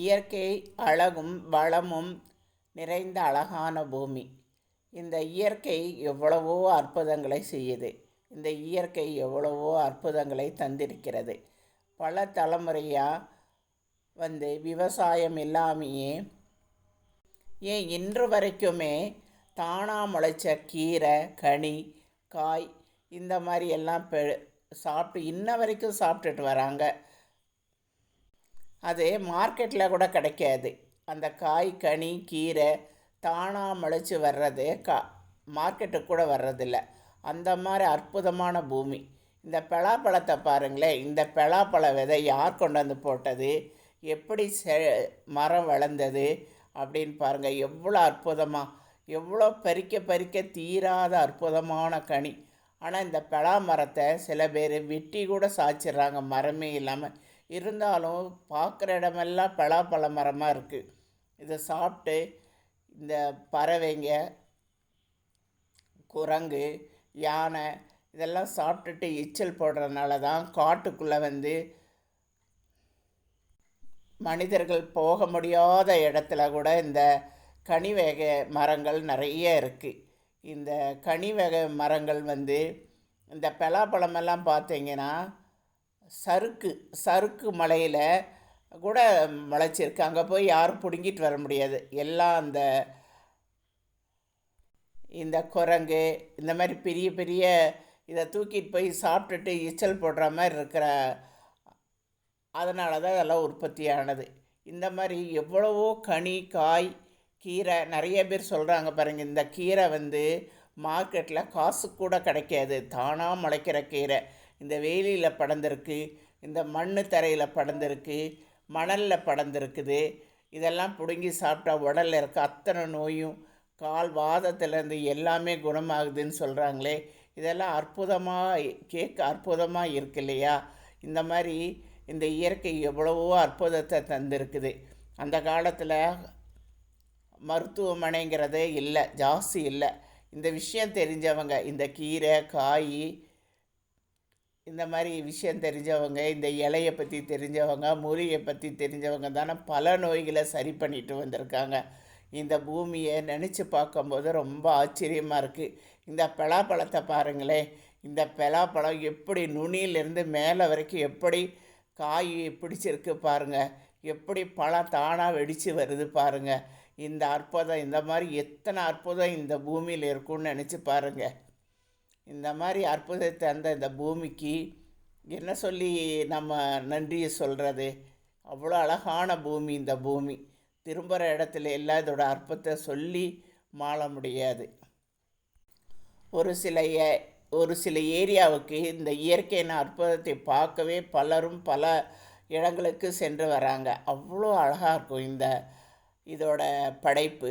இயற்கை அழகும் வளமும் நிறைந்த அழகான பூமி. இந்த இயற்கை எவ்வளவோ அற்புதங்களை செய்யுது. இந்த இயற்கை எவ்வளவோ அற்புதங்களை தந்திருக்கிறது. பல தலைமுறையாக விவசாயம் இல்லாமையே ஏன் இன்று வரைக்குமே தானாக முளைச்ச கீரை, கனி, காய் இந்த மாதிரி எல்லாம் சாப்பிட்டு இன்ன வரைக்கும் சாப்பிட்டுட்டு வராங்க. அது மார்க்கெட்டில் கூட கிடைக்காது. அந்த காய், கனி, கீரை தானாக முளைச்சி வர்றது மார்க்கெட்டுக்கு கூட வர்றதில்ல. அந்த மாதிரி அற்புதமான பூமி. இந்த பலாப்பழத்தை பாருங்களேன். இந்த பலாப்பழ விதை யார் கொண்டு வந்து போட்டது, எப்படி மரம் வளர்ந்தது அப்படின்னு பாருங்கள். எவ்வளோ அற்புதமாக, எவ்வளோ பறிக்க பறிக்க தீராத அற்புதமான கனி. ஆனால் இந்த பலா மரத்தை சில பேர் வெட்டி கூட சாய்ச்சிட்றாங்க, மரமே இல்லாமல். இருந்தாலும் பார்க்குற இடமெல்லாம் பலாப்பழ மரமாக இருக்குது. இதை சாப்பிட்டு இந்த பறவைங்க, குரங்கு, யானை இதெல்லாம் சாப்பிட்டுட்டு எச்சல் போடுறதுனால தான் காட்டுக்குள்ளே மனிதர்கள் போக முடியாத இடத்துல கூட இந்த கனிவகை மரங்கள் நிறைய இருக்குது. இந்த கனிவகை மரங்கள் இந்த பலாப்பழமெல்லாம் பார்த்தீங்கன்னா சறுக்கு மலையில் கூட முளைச்சிருக்கு. அங்கே போய் யாரும் பிடுங்கிட்டு வர முடியாது. எல்லாம் இந்த குரங்கு இந்த மாதிரி பெரிய பெரிய இதை தூக்கிட்டு போய் சாப்பிட்டுட்டு எச்சல் போடுற மாதிரி இருக்கிற, அதனால தான் இதெல்லாம் உற்பத்தியானது. இந்த மாதிரி எவ்வளவோ கனி, காய், கீரை நிறைய பேர் சொல்கிறாங்க பாருங்கள். இந்த கீரை மார்க்கெட்டில் காசு கூட கிடைக்காது. தானாக முளைக்கிற கீரை. இந்த வேலியில் படர்ந்துருக்கு, இந்த மண் தரையில் படர்ந்துருக்கு, மணலில் படர்ந்துருக்குது. இதெல்லாம் பிடுங்கி சாப்பிட்டா உடலில் இருக்க அத்தனை நோயும், கால் வாதத்திலேருந்து எல்லாமே குணமாகுதுன்னு சொல்கிறாங்களே. இதெல்லாம் அற்புதமாக அற்புதமாக இருக்கு இல்லையா? இந்த மாதிரி இந்த இயற்கை எவ்வளவோ அற்புதத்தை தந்திருக்குது. அந்த காலத்தில் மருத்துவமனைங்கிறதே இல்லை, ஜாஸ்தி இல்லை. இந்த விஷயம் தெரிஞ்சவங்க, இந்த கீரை, காய் இந்த மாதிரி விஷயம் தெரிஞ்சவங்க, இந்த இலையை பற்றி தெரிஞ்சவங்க, மூலிகை பற்றி தெரிஞ்சவங்க தானே பல நோய்களை சரி பண்ணிட்டு வந்திருக்காங்க. இந்த பூமியை நினச்சி பார்க்கும்போது ரொம்ப ஆச்சரியமாக இருக்குது. இந்த பலாப்பழத்தை பாருங்களேன். இந்த பலாப்பழம் எப்படி நுனியிலேருந்து மேலே வரைக்கும் எப்படி காய் பிடிச்சிருக்கு பாருங்கள். எப்படி பழம் தானாக வெடித்து வருது பாருங்கள். இந்த அற்புதம், இந்த மாதிரி எத்தனை அற்புதம் இந்த பூமியில் இருக்குன்னு நினச்சி பாருங்கள். இந்த மாதிரி அற்புதத்தை இந்த பூமிக்கு என்ன சொல்லி நம்ம நன்றியை சொல்கிறது? அவ்வளோ அழகான பூமி இந்த பூமி. திரும்புகிற இடத்துல எல்லாம் இதோட அற்புதத்தை சொல்லி மாள முடியாது. ஒரு சில ஏரியாவுக்கு இந்த இயற்கையான அற்புதத்தை பார்க்கவே பலரும் பல இடங்களுக்கு சென்று வராங்க. அவ்வளோ அழகாக இருக்கும் இதோட படைப்பு.